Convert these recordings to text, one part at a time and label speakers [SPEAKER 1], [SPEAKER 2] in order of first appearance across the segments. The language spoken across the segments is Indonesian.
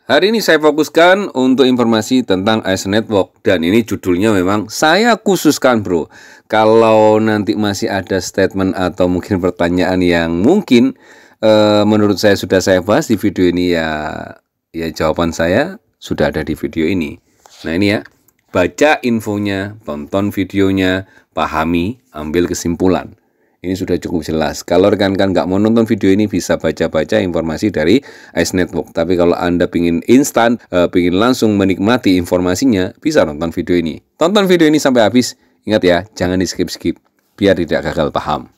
[SPEAKER 1] Hari ini saya fokuskan untuk informasi tentang AS Network dan ini judulnya memang saya khususkan bro. Kalau nanti masih ada statement atau mungkin pertanyaan yang mungkin menurut saya sudah saya bahas di video ini ya jawaban saya sudah ada di video ini. Nah ini ya, baca infonya, tonton videonya, pahami, ambil kesimpulan. Ini sudah cukup jelas. Kalau rekan-rekan nggak mau nonton video ini, bisa baca-baca informasi dari AS Network. Tapi kalau Anda pingin instan, pingin langsung menikmati informasinya, bisa nonton video ini. Tonton video ini sampai habis. Ingat ya, jangan di skip-skip, biar tidak gagal paham.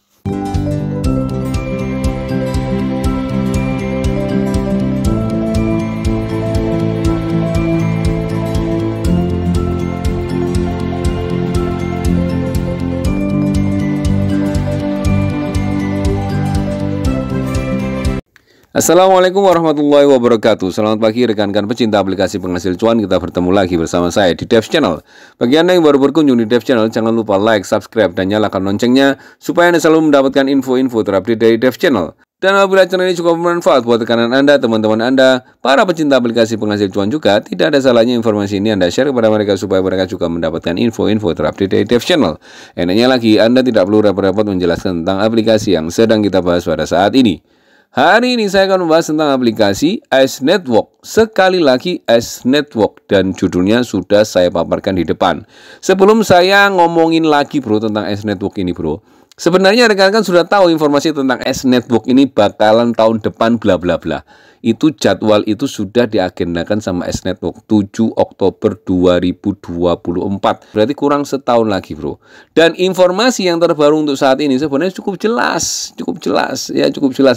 [SPEAKER 1] Assalamualaikum warahmatullahi wabarakatuh. Selamat pagi rekan-rekan pecinta aplikasi penghasil cuan. Kita bertemu lagi bersama saya di Devs Channel. Bagi Anda yang baru berkunjung di Devs Channel, jangan lupa like, subscribe, dan nyalakan loncengnya supaya Anda selalu mendapatkan info-info terupdate dari Devs Channel. Dan apabila channel ini cukup bermanfaat buat rekan Anda, teman-teman Anda, para pecinta aplikasi penghasil cuan juga, tidak ada salahnya informasi ini Anda share kepada mereka supaya mereka juga mendapatkan info-info terupdate dari Devs Channel. Enaknya lagi, Anda tidak perlu repot-repot menjelaskan tentang aplikasi yang sedang kita bahas pada saat ini. Hari ini saya akan membahas tentang aplikasi AS Network. Sekali lagi AS Network dan judulnya sudah saya paparkan di depan. Sebelum saya ngomongin lagi bro tentang AS Network ini bro, sebenarnya rekan-rekan sudah tahu informasi tentang AS Network ini bakalan tahun depan bla bla bla. Itu jadwal itu sudah diagendakan sama AS Network 7 Oktober 2024. Berarti kurang setahun lagi bro. Dan informasi yang terbaru untuk saat ini sebenarnya cukup jelas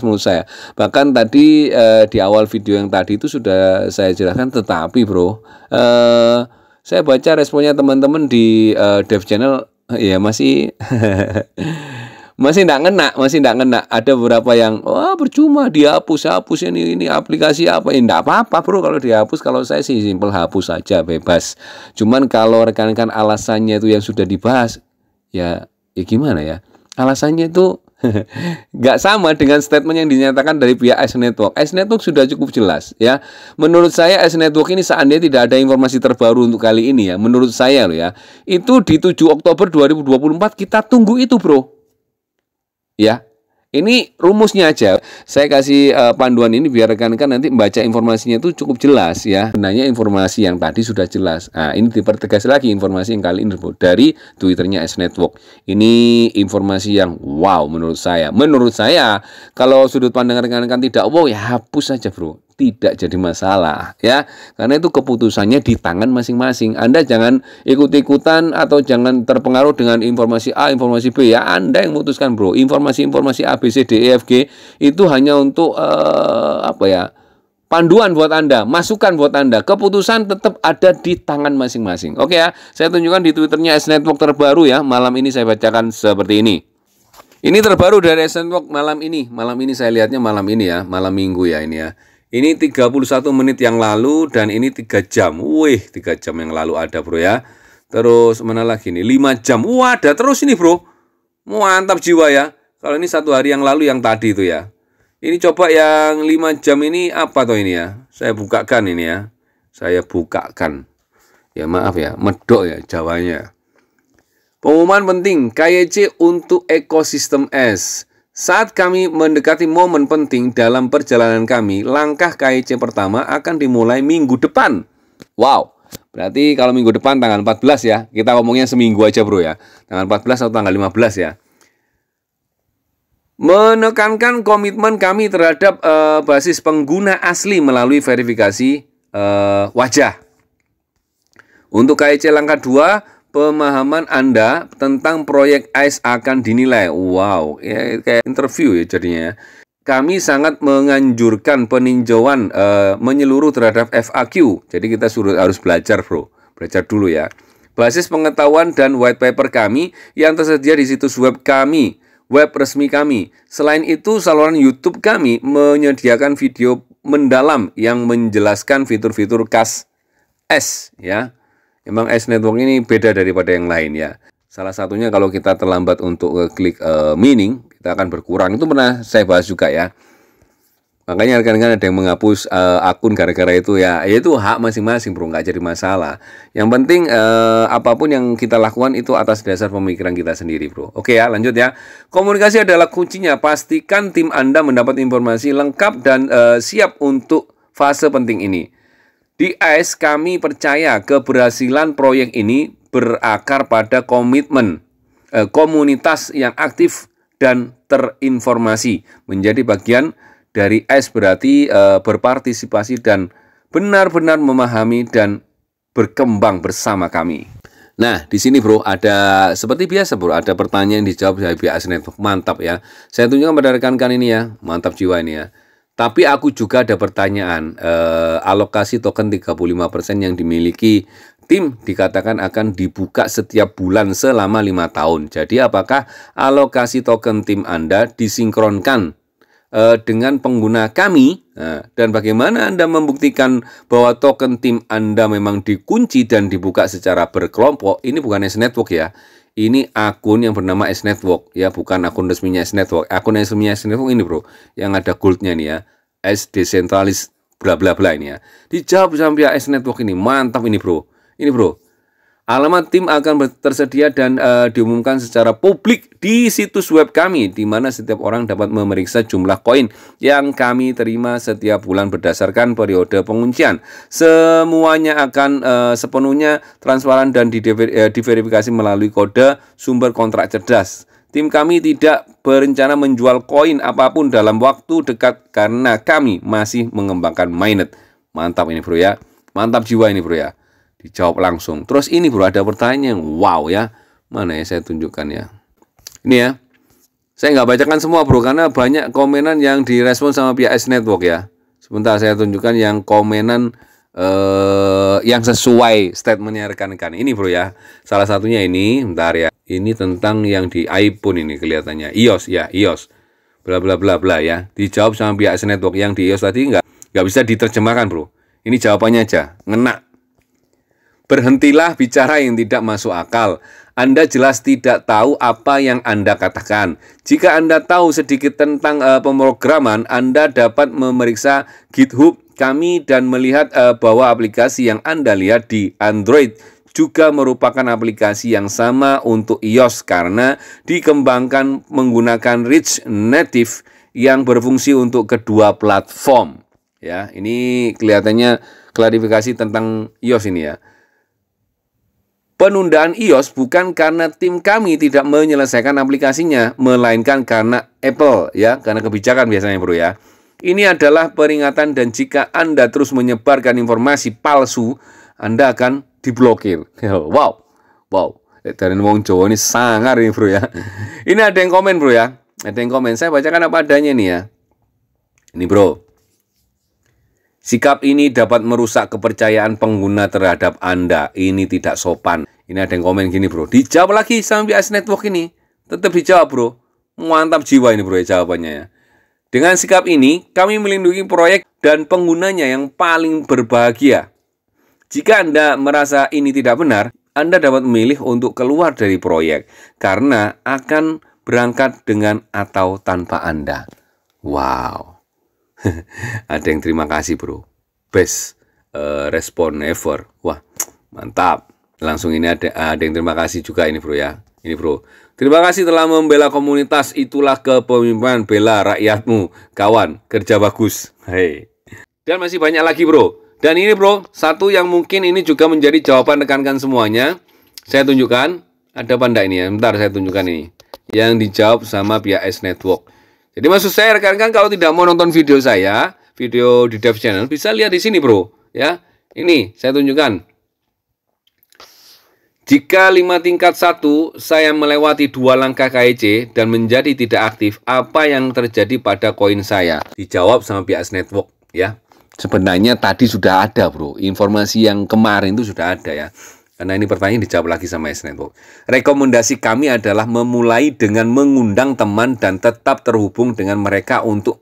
[SPEAKER 1] menurut saya. Bahkan tadi di awal video yang tadi itu sudah saya jelaskan, tetapi bro saya baca responnya teman-teman di Dev Channel ya masih masih nggak ngena. Ada beberapa yang percuma dihapus ini aplikasi apa, nggak apa-apa bro kalau dihapus. Kalau saya sih simpel hapus saja, bebas. Cuman kalau rekan-rekan alasannya itu yang sudah dibahas ya gimana ya, alasannya itu nggak sama dengan statement yang dinyatakan dari pihak AS Network. AS Network sudah cukup jelas ya. Menurut saya AS Network ini seandainya tidak ada informasi terbaru untuk kali ini ya, menurut saya loh ya, itu di 7 Oktober 2024 kita tunggu itu bro. Ya, ini rumusnya aja. Saya kasih panduan ini biar rekan-rekan nanti membaca informasinya itu cukup jelas ya. Sebenarnya informasi yang tadi sudah jelas. Nah, ini dipertegas lagi informasi yang kali ini dari Twitternya AS Network. Ini informasi yang wow menurut saya. Menurut saya kalau sudut pandang rekan-rekan tidak wow ya hapus saja bro. Tidak jadi masalah ya, karena itu keputusannya di tangan masing-masing. Anda jangan ikut-ikutan atau jangan terpengaruh dengan informasi A, informasi B ya. Anda yang memutuskan bro. Informasi A, B, C, D, E, F, G itu hanya untuk panduan buat Anda, masukan buat Anda. Keputusan tetap ada di tangan masing-masing. Oke ya, saya tunjukkan di Twitternya AS Network terbaru ya. Malam ini saya bacakan seperti ini. Ini terbaru dari AS Network malam ini. Malam ini saya lihatnya malam ini ya, malam Minggu ya ini ya. Ini 31 menit yang lalu dan ini 3 jam. Wih, 3 jam yang lalu ada bro ya. Terus mana lagi nih? 5 jam. Wah, ada terus ini bro. Mantap jiwa ya. Kalau ini 1 hari yang lalu yang tadi itu ya. Ini coba yang 5 jam ini apa tuh ini ya. Saya bukakan ini ya. Saya bukakan. Ya maaf ya, medok ya Jawanya. Pengumuman penting KYC untuk ekosistem S. Saat kami mendekati momen penting dalam perjalanan kami, langkah KYC pertama akan dimulai minggu depan. Wow, berarti kalau minggu depan tanggal 14 ya, kita ngomongnya seminggu aja bro ya. Tanggal 14 atau tanggal 15 ya. Menekankan komitmen kami terhadap basis pengguna asli melalui verifikasi wajah. Untuk KYC langkah 2, pemahaman Anda tentang proyek AS akan dinilai. Wow, ya, kayak interview ya jadinya. Kami sangat menganjurkan peninjauan menyeluruh terhadap FAQ. Jadi kita harus belajar bro, belajar dulu ya. Basis pengetahuan dan white paper kami yang tersedia di situs web kami, web resmi kami. Selain itu, saluran YouTube kami menyediakan video mendalam yang menjelaskan fitur-fitur khas AS ya. Emang AS Network ini beda daripada yang lain ya. Salah satunya kalau kita terlambat untuk klik meaning, kita akan berkurang. Itu pernah saya bahas juga ya. Makanya rekan-rekan ada yang menghapus akun gara-gara itu ya. Ya itu hak masing-masing bro, nggak jadi masalah. Yang penting apapun yang kita lakukan itu atas dasar pemikiran kita sendiri bro. Oke ya, lanjut ya. Komunikasi adalah kuncinya. Pastikan tim Anda mendapat informasi lengkap dan siap untuk fase penting ini. Di AS kami percaya keberhasilan proyek ini berakar pada komitmen komunitas yang aktif dan terinformasi. Menjadi bagian dari AS berarti berpartisipasi dan benar-benar memahami dan berkembang bersama kami. Nah, di sini bro ada seperti biasa bro, ada pertanyaan yang dijawab dari BAS Network. Mantap ya. Saya tunjukkan pada rekan-rekan ini ya. Mantap jiwa ini ya. Tapi aku juga ada pertanyaan, alokasi token 35% yang dimiliki tim dikatakan akan dibuka setiap bulan selama 5 tahun. Jadi apakah alokasi token tim Anda disinkronkan dengan pengguna kami? Nah, dan bagaimana Anda membuktikan bahwa token tim Anda memang dikunci dan dibuka secara berkelompok? Ini bukan S Network ya. Ini akun yang bernama S Network ya, bukan akun resminya S Network. Akun resminya S Network ini bro, yang ada goldnya nih ya, S Decentralized bla bla bla ini ya. Dijawab sampai S Network ini, mantap ini bro. Ini bro, alamat tim akan tersedia dan diumumkan secara publik di situs web kami, di mana setiap orang dapat memeriksa jumlah koin yang kami terima setiap bulan berdasarkan periode penguncian. Semuanya akan sepenuhnya transparan dan diverifikasi melalui kode sumber kontrak cerdas. Tim kami tidak berencana menjual koin apapun dalam waktu dekat karena kami masih mengembangkan mainnet. Mantap ini bro ya, mantap jiwa ini bro ya. Dijawab langsung. Terus ini bro ada pertanyaan yang wow ya. Mana ya saya tunjukkan ya. Ini ya. Saya nggak bacakan semua bro karena banyak komenan yang direspon sama pihak S Network ya. Sebentar saya tunjukkan yang komenan yang sesuai statementnya rekan-rekan. Ini bro ya. Salah satunya ini, bentar ya. Ini tentang yang di iPhone ini kelihatannya. iOS ya, iOS. Bla bla bla bla ya. Dijawab sama pihak S Network. Yang di iOS tadi nggak bisa diterjemahkan bro. Ini jawabannya aja. Ngena. Berhentilah bicara yang tidak masuk akal. Anda jelas tidak tahu apa yang Anda katakan. Jika Anda tahu sedikit tentang pemrograman, Anda dapat memeriksa GitHub kami dan melihat bahwa aplikasi yang Anda lihat di Android juga merupakan aplikasi yang sama untuk iOS karena dikembangkan menggunakan Rich Native yang berfungsi untuk kedua platform. Ya, ini kelihatannya klarifikasi tentang iOS ini ya. Penundaan iOS bukan karena tim kami tidak menyelesaikan aplikasinya, melainkan karena Apple ya, karena kebijakan biasanya bro ya. Ini adalah peringatan dan jika Anda terus menyebarkan informasi palsu, Anda akan diblokir. Wow, wow. Dari wong Jawa ini sangar ini bro ya. Ini ada yang komen bro ya, ada yang komen. Saya bacakan apa adanya nih ya. Ini bro. Sikap ini dapat merusak kepercayaan pengguna terhadap Anda. Ini tidak sopan. Ini ada yang komen gini bro. Dijawab lagi sama BAS Network ini. Tetap dijawab bro. Mantap jiwa ini bro ya jawabannya ya. Dengan sikap ini, kami melindungi proyek dan penggunanya yang paling berbahagia. Jika Anda merasa ini tidak benar, Anda dapat memilih untuk keluar dari proyek. Karena akan berangkat dengan atau tanpa Anda. Wow. Ada yang terima kasih bro. Best respon ever. Wah mantap. Langsung ini ada yang terima kasih juga ini bro ya. Ini bro. Terima kasih telah membela komunitas. Itulah kepemimpinan, bela rakyatmu. Kawan, kerja bagus. Hei. Dan masih banyak lagi bro. Dan ini bro, satu yang mungkin ini juga menjadi jawaban rekan-rekan semuanya. Saya tunjukkan. Ada apa enggak ini ya? Bentar saya tunjukkan ini. Yang dijawab sama pihak S Network. Jadi maksud saya rekan-rekan kalau tidak mau nonton video saya, video di Dev Channel, bisa lihat di sini bro. Ya, ini saya tunjukkan. Jika 5 tingkat 1 saya melewati 2 langkah KIC dan menjadi tidak aktif, apa yang terjadi pada koin saya? Dijawab sama pihak Network ya. Sebenarnya tadi sudah ada bro, informasi yang kemarin itu sudah ada ya. Karena ini pertanyaan dijawab lagi sama S Network. Rekomendasi kami adalah memulai dengan mengundang teman dan tetap terhubung dengan mereka untuk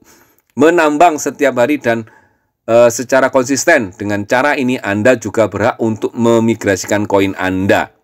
[SPEAKER 1] menambang setiap hari dan secara konsisten. Dengan cara ini Anda juga berhak untuk memigrasikan koin Anda.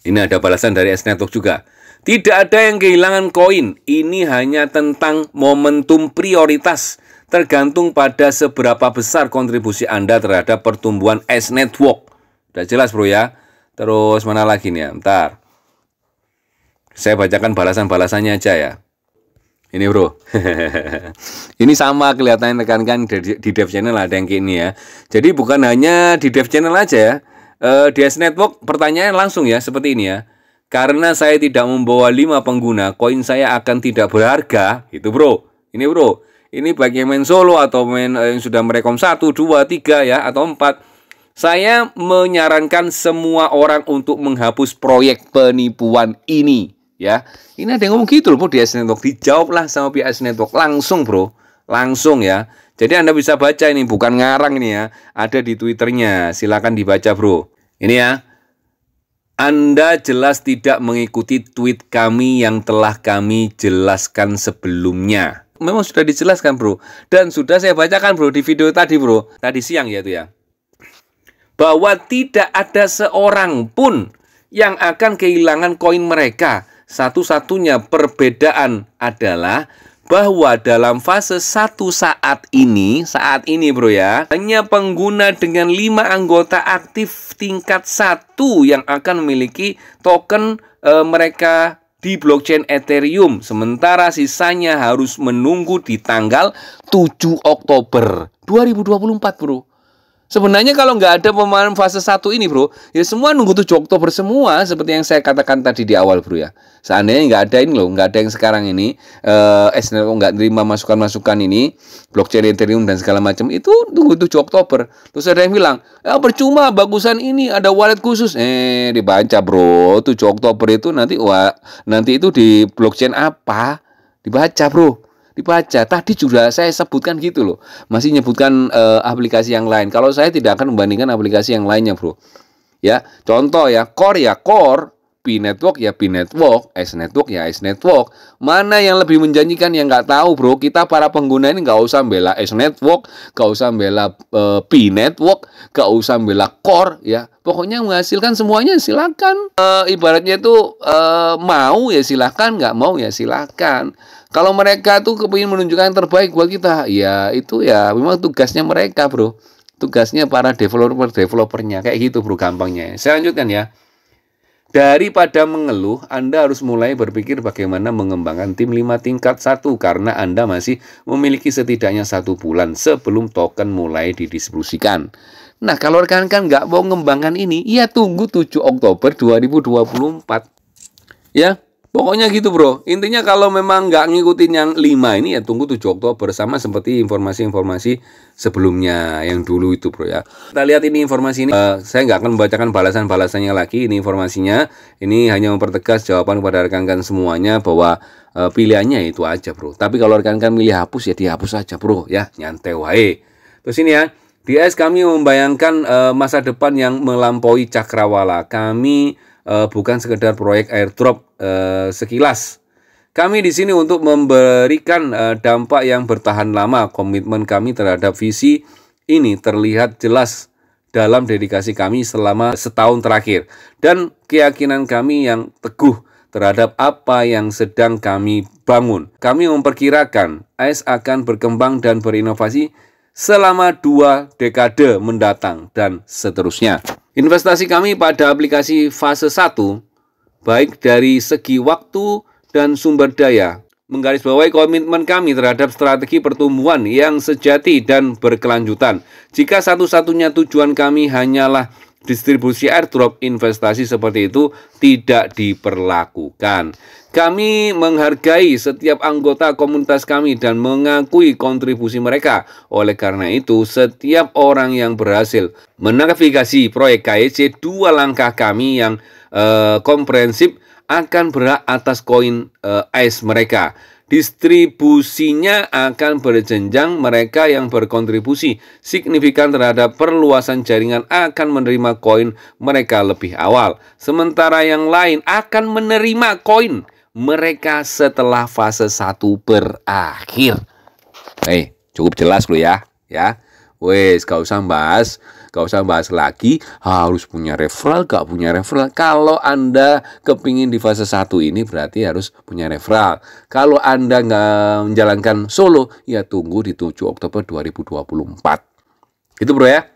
[SPEAKER 1] Ini ada balasan dari S-Network juga. Tidak ada yang kehilangan koin. Ini hanya tentang momentum prioritas. Tergantung pada seberapa besar kontribusi Anda terhadap pertumbuhan S-Network. Udah jelas bro ya. Terus mana lagi nih ya? Bentar. Saya bacakan balasan-balasannya aja ya. Ini bro. Ini sama kelihatannya rekan-rekan di Dev Channel ada yang kayak ini ya. Jadi bukan hanya di Dev Channel aja ya. Di S-Network pertanyaannya langsung ya seperti ini ya. Karena saya tidak membawa 5 pengguna, koin saya akan tidak berharga. Itu bro. Ini bro. Ini baik yang main solo atau main yang sudah merekom 1, 2, 3 ya atau 4. Saya menyarankan semua orang untuk menghapus proyek penipuan ini ya. Ini ada yang ngomong gitu loh bro di S-Network. Dijawablah sama pihak S-Network langsung bro. Langsung ya. Jadi Anda bisa baca ini, bukan ngarang ini ya. Ada di Twitternya, silakan dibaca bro. Ini ya. Anda jelas tidak mengikuti tweet kami yang telah kami jelaskan sebelumnya. Memang sudah dijelaskan bro. Dan sudah saya bacakan bro di video tadi bro. Tadi siang ya itu ya. Bahwa tidak ada seorang pun yang akan kehilangan koin mereka. Satu-satunya perbedaan adalah bahwa dalam fase 1 saat ini bro ya, hanya pengguna dengan 5 anggota aktif tingkat 1 yang akan memiliki token mereka di blockchain Ethereum. Sementara sisanya harus menunggu di tanggal 7 Oktober 2024 bro. Sebenarnya kalau nggak ada pemahaman fase 1 ini bro, ya semua nunggu 7 Oktober semua, seperti yang saya katakan tadi di awal bro ya. Seandainya nggak ada ini loh, nggak ada yang sekarang ini, S-Network nggak terima masukan-masukan ini, blockchain Ethereum dan segala macam, itu tunggu 7 Oktober. Terus ada yang bilang, ya percuma, bagusan ini ada wallet khusus. Dibaca bro, 7 Oktober itu nanti itu di blockchain apa? Dibaca bro. Dibaca. Tadi juga saya sebutkan gitu loh. Masih nyebutkan aplikasi yang lain. Kalau saya tidak akan membandingkan aplikasi yang lainnya, bro. Ya, contoh ya, Core, P-Network ya P-Network, S-Network ya S-Network. Mana yang lebih menjanjikan yang nggak tahu, bro. Kita para pengguna ini nggak usah bela S-Network, nggak usah bela P-Network, nggak usah bela Core, ya. Pokoknya menghasilkan semuanya silakan. Ibaratnya itu mau ya silakan, nggak mau ya silakan. Kalau mereka tuh kepingin menunjukkan yang terbaik buat kita, ya itu ya memang tugasnya mereka bro. Tugasnya para developernya, kayak gitu bro gampangnya. Saya lanjutkan ya. Daripada mengeluh, Anda harus mulai berpikir bagaimana mengembangkan tim 5 tingkat 1 karena Anda masih memiliki setidaknya 1 bulan sebelum token mulai didistribusikan. Nah kalau rekan-rekan nggak mau mengembangkan ini, ya tunggu 7 Oktober 2024. Ya. Pokoknya gitu bro, intinya kalau memang nggak ngikutin yang 5 ini ya tunggu 7 Oktober sama seperti informasi-informasi sebelumnya yang dulu itu bro ya. Kita lihat ini informasi ini, saya nggak akan membacakan balasan-balasannya lagi, ini informasinya. Ini hanya mempertegas jawaban kepada rekan-rekan semuanya bahwa pilihannya itu aja bro. Tapi kalau rekan-rekan milih hapus ya dihapus aja bro ya, nyantai wae. Terus ini ya, di AS kami membayangkan masa depan yang melampaui cakrawala. Kami bukan sekedar proyek airdrop sekilas. Kami di sini untuk memberikan dampak yang bertahan lama. Komitmen kami terhadap visi ini terlihat jelas dalam dedikasi kami selama setahun terakhir dan keyakinan kami yang teguh terhadap apa yang sedang kami bangun. Kami memperkirakan AS akan berkembang dan berinovasi selama 2 dekade mendatang dan seterusnya. Investasi kami pada aplikasi fase 1, baik dari segi waktu dan sumber daya, menggarisbawahi komitmen kami terhadap strategi pertumbuhan yang sejati dan berkelanjutan. Jika satu-satunya tujuan kami hanyalah distribusi airdrop, investasi seperti itu tidak diperlakukan. Kami menghargai setiap anggota komunitas kami dan mengakui kontribusi mereka. Oleh karena itu, setiap orang yang berhasil menavigasi proyek KEC, 2 langkah kami yang komprehensif akan berhak atas koin ACE mereka. Distribusinya akan berjenjang. Mereka yang berkontribusi signifikan terhadap perluasan jaringan akan menerima koin mereka lebih awal. Sementara yang lain akan menerima koin mereka setelah fase 1 berakhir. Cukup jelas loh ya. Wes, gak usah bahas Gak usah bahas lagi harus punya referral, gak punya referral. Kalau Anda kepingin di fase 1 ini berarti harus punya referral. Kalau Anda nggak menjalankan solo, ya tunggu di 7 Oktober 2024. Itu bro ya.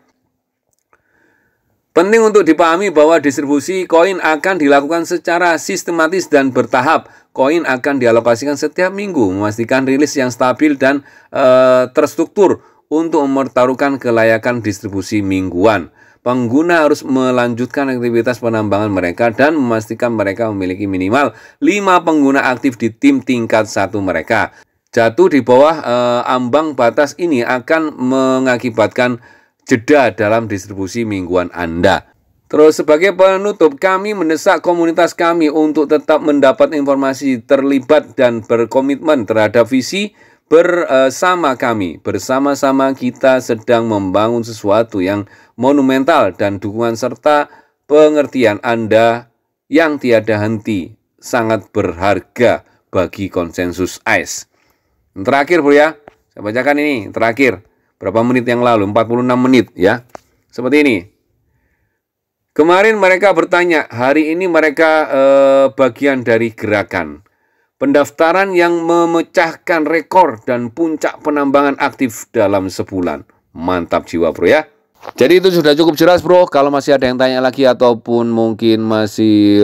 [SPEAKER 1] Penting untuk dipahami bahwa distribusi koin akan dilakukan secara sistematis dan bertahap. Koin akan dialokasikan setiap minggu, memastikan rilis yang stabil dan terstruktur untuk mempertaruhkan kelayakan distribusi mingguan. Pengguna harus melanjutkan aktivitas penambangan mereka dan memastikan mereka memiliki minimal 5 pengguna aktif di tim tingkat 1 mereka. Jatuh di bawah ambang batas ini akan mengakibatkan jeda dalam distribusi mingguan Anda. Terus sebagai penutup, kami mendesak komunitas kami untuk tetap mendapat informasi, terlibat dan berkomitmen terhadap visi bersama kami. Bersama-sama kita sedang membangun sesuatu yang monumental dan dukungan serta pengertian Anda yang tiada henti sangat berharga bagi konsensus AIS. Terakhir bro ya, saya bacakan ini terakhir. Berapa menit yang lalu? 46 menit ya. Seperti ini. Kemarin mereka bertanya, hari ini mereka bagian dari gerakan pendaftaran yang memecahkan rekor dan puncak penambangan aktif dalam sebulan. Mantap jiwa bro ya. Jadi itu sudah cukup jelas bro. Kalau masih ada yang tanya lagi ataupun mungkin masih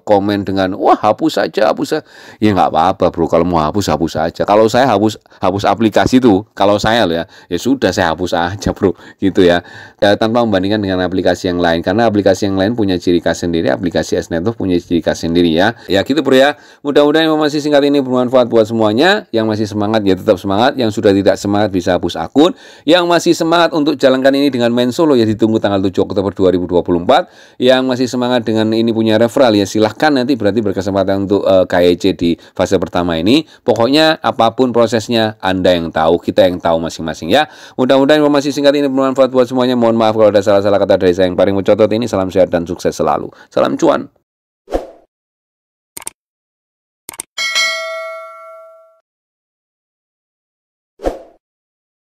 [SPEAKER 1] komen dengan wah hapus saja, ya nggak apa-apa bro. Kalau mau hapus saja. Kalau saya hapus aplikasi tuh, kalau saya loh ya sudah saya hapus aja bro, gitu ya. Tanpa membandingkan dengan aplikasi yang lain, karena aplikasi yang lain punya ciri khas sendiri, aplikasi S-Network punya ciri khas sendiri ya. Ya gitu bro ya. Mudah-mudahan informasi singkat ini bermanfaat buat semuanya. Yang masih semangat ya tetap semangat, yang sudah tidak semangat bisa hapus akun, yang masih semangat untuk jalankan ini dengan main solo ya ditunggu tanggal 7 Oktober 2024. Yang masih semangat dengan ini punya referral ya silahkan, nanti berarti berkesempatan untuk KYC di fase pertama ini. Pokoknya apapun prosesnya Anda yang tahu, kita yang tahu masing-masing ya. Mudah-mudahan informasi singkat ini bermanfaat buat semuanya. Mohon maaf kalau ada salah-salah kata dari saya. Yang paling mencotot ini, salam sehat dan sukses selalu. Salam cuan.